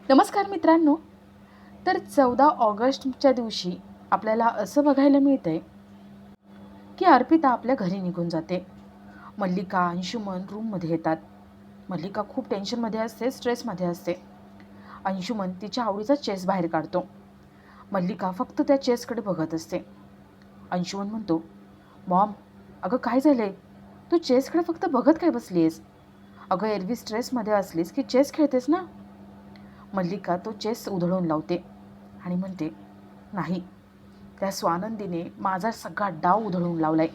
नमस्कार मित्रांनो. तर 14 ऑगस्टच्या दिवशी आपल्याला असं बघायला मिळतंय की अर्पिता आपल्या घरी निघून जाते. मल्लिका, अंशुमन रूममध्ये येतात. मल्लिका खूप टेन्शनमध्ये असते, स्ट्रेसमध्ये असते. अंशुमन तिच्या आवडीचा चेस बाहेर काढतो. मल्लिका फक्त त्या चेसकडे बघत असते. अंशुमन म्हणतो, मॉम, अगं काय झालंय? तू चेसकडे फक्त बघत काय बसली आहेस? अगं एरवी स्ट्रेसमध्ये असलीस की चेस खेळतेस ना? मल्लिका तो चेस उधळून लावते आणि म्हणते, नाही, त्या स्वानंदीने माझा सगळा डाव उधळून लावलाय.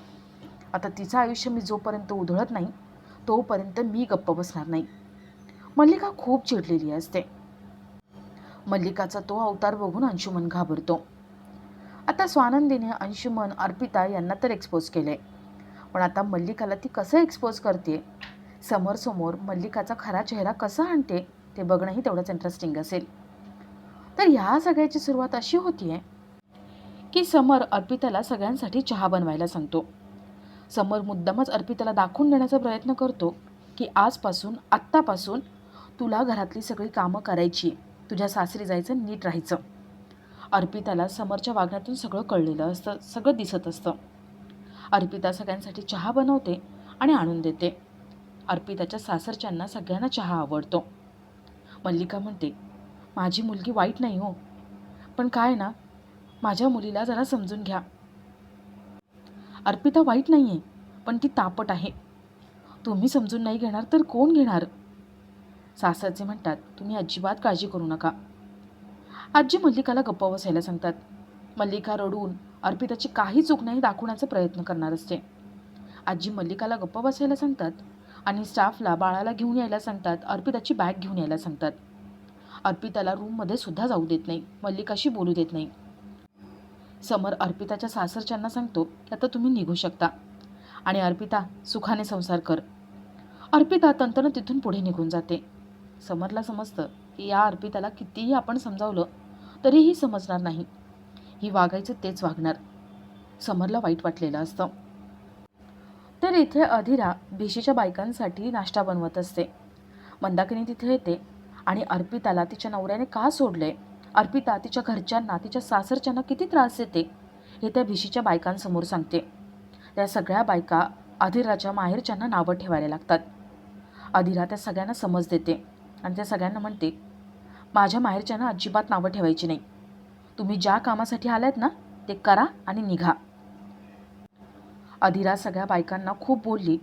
आता तिचं आयुष्य मी जोपर्यंत उधळत नाही तोपर्यंत मी गप्प बसणार नाही. मल्लिका खूप चिडलेली असते. मल्लिकाचा तो अवतार बघून अंशुमन घाबरतो. आता स्वानंदीने अंशुमन, अर्पिता यांना तर एक्सपोज केले, पण आता मल्लिकाला ती कसं एक्सपोज करते, समोर मल्लिकाचा खरा चेहरा कसा आणते ते बघणंही तेवढंच इंटरेस्टिंग असेल. तर ह्या सगळ्याची सुरुवात अशी होतीये की समर अर्पिताला सगळ्यांसाठी चहा बनवायला सांगतो. समर मुद्दामच अर्पिताला दाखवून देण्याचा प्रयत्न करतो की आत्तापासून तुला घरातली सगळी कामं करायची, तुझ्या सासरी जायचं, नीट राहायचं. अर्पिताला समरच्या वागण्यातून सगळं कळलेलं असतं, सगळं दिसत असतं. अर्पिता सगळ्यांसाठी चहा बनवते आणि आणून देते. अर्पिताच्या सासरच्यांना सगळ्यांना चहा आवडतो. मल्लिका म्हणते, माझी मुलगी वाईट नाही हो, पण काय ना, माझ्या मुलीला जरा समजून घ्या. अर्पिता वाईट नाही आहे, पण ती तापट आहे. तुम्ही समजून नाही घेणार तर कोण घेणार? सासरचे म्हणतात, तुम्ही अजिबात काळजी करू नका. आजी मल्लिकाला गप्प बसायला सांगतात. मल्लिका रडून अर्पिताची काही चूक नाही दाखवण्याचा प्रयत्न करणार असते. आजी मल्लिकाला गप्प बसायला सांगतात आणि स्टाफला बाळाला घेऊन यायला सांगतात, अर्पिताची बॅग घेऊन यायला सांगतात. अर्पिताला रूममध्ये सुद्धा जाऊ देत नाही, मल्लिकाशी बोलू देत नाही. समर अर्पिताच्या सासरच्यांना सांगतो की आता तुम्ही निघू शकता आणि अर्पिता सुखाने संसार कर. अर्पिता तंतनं तिथून पुढे निघून जाते. समरला समजतं की या अर्पिताला कितीही आपण समजावलं तरीही समजणार नाही, ही वागायचं तेच वागणार. समरला वाईट वाटलेलं असतं. तर इथे अधिरा भिशीच्या बायकांसाठी नाश्ता बनवत असते. मंदाकिनी तिथे येते आणि अर्पिताला तिच्या नवऱ्याने का सोडले, अर्पिता तिच्या घरच्यांना, तिच्या सासरच्यांना किती त्रास देते हे त्या भिशीच्या बायकांसमोर सांगते. त्या सगळ्या बायका अधिराच्या माहेरच्यांना नावं ठेवायला लागतात. अधिरा त्या सगळ्यांना समज देते आणि त्या सगळ्यांना म्हणते, माझ्या माहेरच्यांना अजिबात नावं ठेवायची नाही. तुम्ही ज्या कामासाठी आलात ना ते करा आणि निघा. अधिरा सगळ्या बायकांना खूप बोलली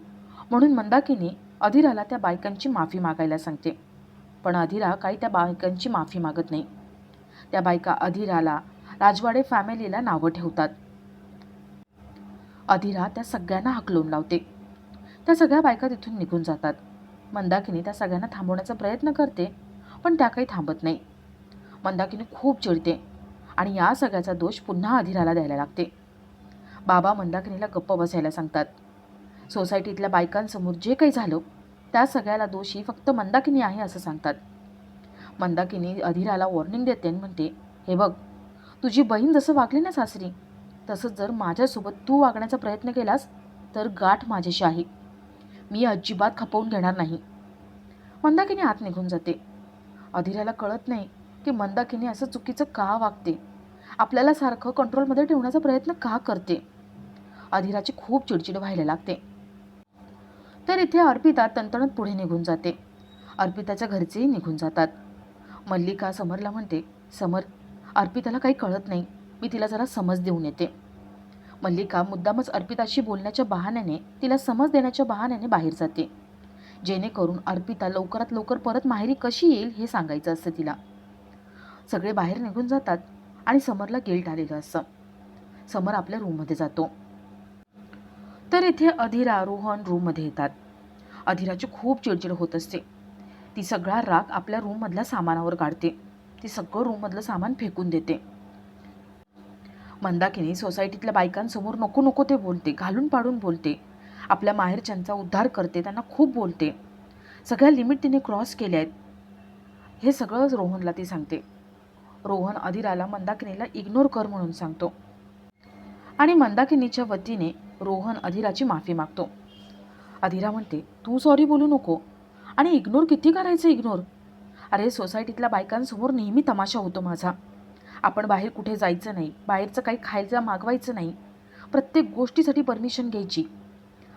म्हणून मंदाकिनी अधिराला त्या बायकांची माफी मागायला सांगते. पण अधिरा काही त्या बायकांची माफी मागत नाही. त्या बायका अधिराला, राजवाडे फॅमिलीला नावं ठेवतात. अधिरा त्या सगळ्यांना हाकलून लावते. त्या सगळ्या बायका तिथून निघून जातात. मंदाकिनी त्या सगळ्यांना थांबवण्याचा प्रयत्न करते, पण त्या काही थांबत नाही. मंदाकिनी खूप चिडते आणि या सगळ्याचा दोष पुन्हा अधिराला द्यायला लागते. बाबा मंदाकिनीला गप्प बसायला सांगतात. सोसायटीतल्या बायकांसमोर जे काही झालं त्या सगळ्याला दोषी फक्त मंदाकिनी आहे असं सांगतात. मंदाकिनी अधिराला वॉर्निंग देते आणि म्हणते, हे बघ, तुझी बहीण जसं वागली ना सासरी, तसंच जर माझ्यासोबत तू वागण्याचा प्रयत्न केलास तर गाठ माझ्याशी आहे. मी अजिबात खपवून घेणार नाही. मंदाकिनी आत निघून जाते. अधिराला कळत नाही की मंदाकिनी असं चुकीचं का वागते, आपल्याला सारखं कंट्रोलमध्ये ठेवण्याचा प्रयत्न का करते. अधिराची खूप चिडचिड व्हायला लागते. तर इथे अर्पिता तणतणत पुढे निघून जाते. अर्पिताच्या घरचेही निघून जातात. मल्लिका समरला म्हणते, समर, अर्पिताला काही कळत नाही, मी तिला जरा समज देऊन येते. मल्लिका मुद्दामच अर्पिताशी बोलण्याच्या बहाण्याने, तिला समज देण्याच्या बहाण्याने बाहेर जाते, जेणेकरून अर्पिता लवकरात लवकर परत माहेरी कशी येईल हे सांगायचं असतं तिला. सगळे बाहेर निघून जातात आणि समरला गिल्ट आलेलं असतं. समर आपल्या रूममध्ये जातो. तर इथे अधिरा, रोहन रूममध्ये येतात. अधिराची खूप चिडचिड होत असते. ती सगळा राग आपल्या रूममधल्या सामानावर काढते. ती सगळं रूममधलं सामान फेकून देते. मंदाकिनी सोसायटीतल्या बायकांसमोर नको नको ते बोलते, घालून पाडून बोलते, आपल्या माहेरच्यांचा उद्धार करते, त्यांना खूप बोलते. सगळ्या लिमिट तिने क्रॉस केल्या आहेत हे सगळं रोहनला ती सांगते. रोहन अधिराला मंदाकिनीला इग्नोर कर म्हणून सांगतो आणि मंदाकिनीच्या वतीने रोहन अधिराची माफी मागतो. अधिरा म्हणते, तू सॉरी बोलू नको आणि इग्नोर किती करायचं इग्नोर. अरे सोसायटीतल्या बायकांसमोर नेहमी तमाशा होतो माझा. आपण बाहेर कुठे जायचं नाही, बाहेरचं काही खायचं मागवायचं नाही, प्रत्येक गोष्टीसाठी परमिशन घ्यायची.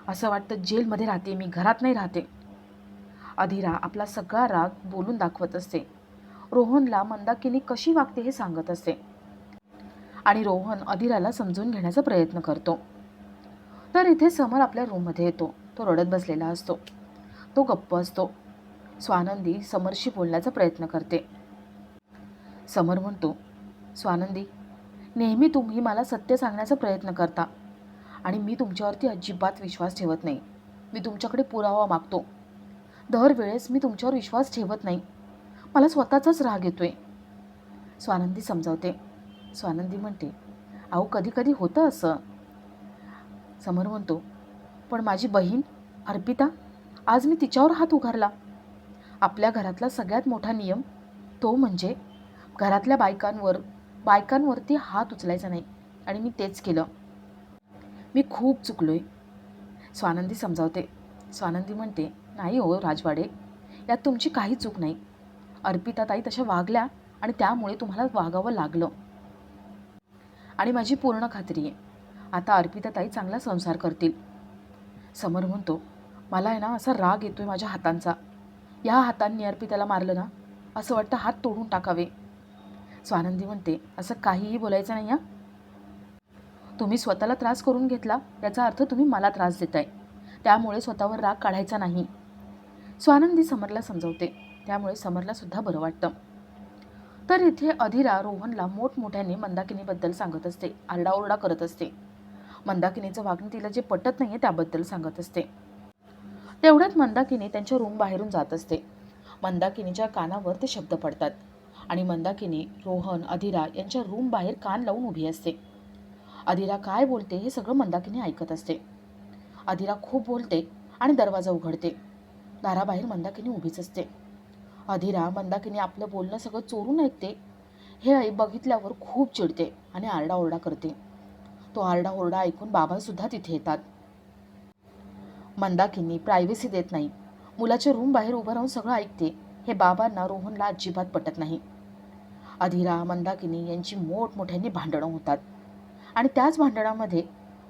असं वाटतं जेलमध्ये राहते मी, घरात नाही राहते. अधीरा आपला सगळा राग बोलून दाखवत असते. रोहनला मंदाकिनी कशी वागते हे सांगत असते आणि रोहन अधीराला समजून घेण्याचा प्रयत्न करतो. तर इथे समर आपल्या रूममध्ये येतो. तो रडत बसलेला असतो. तो गप्प असतो. स्वानंदी समरशी बोलण्याचा प्रयत्न करते. समर म्हणतो, स्वानंदी, नेहमी तुम्ही मला सत्य सांगण्याचा प्रयत्न करता आणि मी तुमच्यावरती अजिबात विश्वास ठेवत नाही. मी तुमच्याकडे पुरावा मागतो. दरवेळेस मी तुमच्यावर विश्वास ठेवत नाही. मला स्वतःचाच राग येतोय. स्वानंदी समजावते. स्वानंदी म्हणते, अहो कधी कधी होतं असं. समर म्हणतो, पण माझी बहीण अर्पिता, आज मी तिच्यावर हात उगारला. आपल्या घरातला सगळ्यात मोठा नियम तो म्हणजे घरातल्या बायकांवरती हात उचलायचा नाही आणि मी तेच केलं. मी खूप चुकलोय. स्वानंदी समजावते. स्वानंदी म्हणते, नाही हो राजवाडे, यात तुमची काही चूक नाही. अर्पिता ताई तशा वागल्या आणि त्यामुळे तुम्हाला वागावं लागलं. आणि माझी पूर्ण खात्री आहे आता अर्पिता ताई चांगला संसार करतील. समर म्हणतो, मला आहे ना असा राग येतोय माझ्या हातांचा. या हातांनी अर्पिताला मारलं ना, असं वाटतं हात तोडून टाकावे. स्वानंदी म्हणते, असं काहीही बोलायचं नाही. तुम्ही स्वतःला त्रास करून घेतला याचा अर्थ तुम्ही मला त्रास देताय. त्यामुळे स्वतःवर राग काढायचा नाही. स्वानंदी समरला समजवते. त्यामुळे समरला सुद्धा बरं वाटतं. तर इथे अधीरा रोहनला मोठमोठ्याने मंदाकिनीबद्दल सांगत असते, आरडाओरडा करत असते. मंदाकिनीचं वागणं तिला जे पटत नाही आहे त्याबद्दल सांगत असते. तेवढ्यात मंदाकिनी त्यांच्या रूम बाहेरून जात असते. मंदाकिनीच्या कानावर ते शब्द पडतात आणि मंदाकिनी रोहन अधीरा यांच्या रूम बाहेर कान लावून उभी असते. अधीरा काय बोलते हे सगळं मंदाकिनी ऐकत असते. अधीरा खूप बोलते आणि दरवाजा उघडते. दाराबाहेर मंदाकिनी उभीच असते. अधीरा मंदाकिनी आपलं बोलणं सगळं चोरून ऐकते हे बघितल्यावर खूप चिडते आणि आरडाओरडा करते. तो आरडाओरडा ऐकून बाबासुद्धा तिथे येतात. मंदाकिनी प्रायव्हसी देत नाही. मुलाच्या रूम बाहेर उभं राहून सगळं ऐकते. हे बाबांना रोहनला अजिबात पटत नाही. अधीरा मंदाकिनी यांची मोठमोठ्यांनी भांडणं होतात आणि त्याच भांडणामध्ये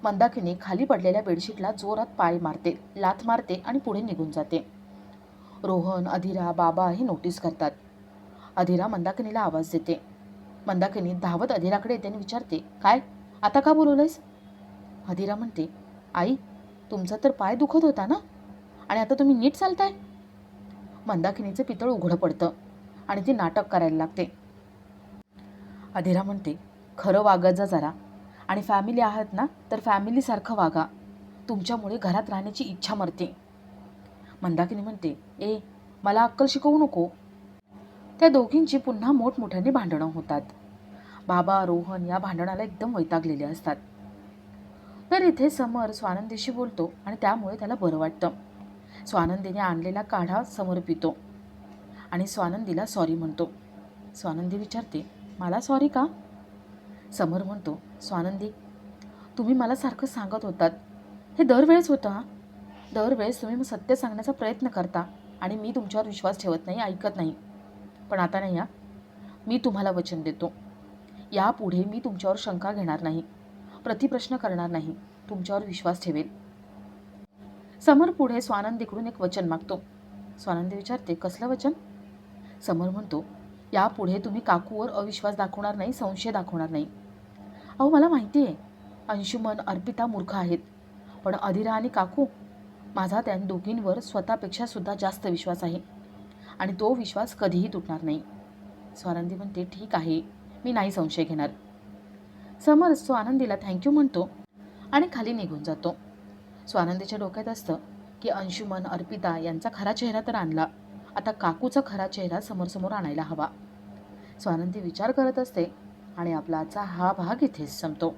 मंदाकिनी खाली पडलेल्या बेडशीटला जोरात पाय मारते, लाथ मारते आणि पुढे निघून जाते. रोहन अधीरा बाबा हे नोटीस करतात. अधीरा मंदाकिनीला आवाज देते. मंदाकिनी धावत अधीराकडे येते आणि विचारते, काय आता का बोलवलंयस? अधीरा म्हणते, आई, तुमचा तर पाय दुखत होता ना, आणि आता तुम्ही नीट चालताय? मंदाकिनीचं पितळ उघडं पडतं आणि ती नाटक करायला लागते. अधीरा म्हणते, खरं वागत जा जरा, आणि फॅमिली आहात ना तर फॅमिलीसारखं वागा. तुमच्यामुळे घरात राहण्याची इच्छा मरते. मंदाकिनी म्हणते, मला अक्कल शिकवू नको. त्या दोघींची पुन्हा मोठमोठ्याने भांडणं होतात. बाबा रोहन या भांडणाला एकदम वैतागलेले असतात. तर इथे समर स्वानंदीशी बोलतो आणि त्यामुळे त्याला बरं वाटतं. स्वानंदीने आणलेला काढा समर पितो आणि स्वानंदीला सॉरी म्हणतो. स्वानंदी विचारते, मला सॉरी का? समर म्हणतो, स्वानंदी, तुम्ही मला सारखं सांगत होतात, हे दरवेळेस होतं. दरवेळेस तुम्ही सत्य सांगण्याचा प्रयत्न करता आणि मी तुमच्यावर विश्वास ठेवत नाही, ऐकत नाही. पण आता नाही. मी तुम्हाला वचन देतो, यापुढे मी तुमच्यावर शंका घेणार नाही, प्रतिप्रश्न करणार नाही, तुमच्यावर विश्वास ठेवेल. समर पुढे स्वानंदीकडून एक वचन मागतो. स्वानंदी विचारते, कसलं वचन? समर म्हणतो, यापुढे तुम्ही काकूवर अविश्वास दाखवणार नाही, संशय दाखवणार नाही. अहो मला माहिती आहे अंशुमन अर्पिता मूर्ख आहेत, पण अधीरा आणि काकू, माझा त्या दोघींवर स्वतःपेक्षा सुद्धा जास्त विश्वास आहे आणि तो विश्वास कधीही तुटणार नाही. स्वानंदी म्हणते, ठीक आहे, मी नाही संशय घेणार. समर स्वानंदीला थँक्यू म्हणतो आणि खाली निघून जातो. स्वानंदीच्या डोक्यात असतं की अंशुमन अर्पिता यांचा खरा चेहरा तर आणला, आता काकूचा खरा चेहरा समोर आणायला हवा. स्वानंदी विचार करत असते आणि आपला आजचा हा भाग इथेच संपतो.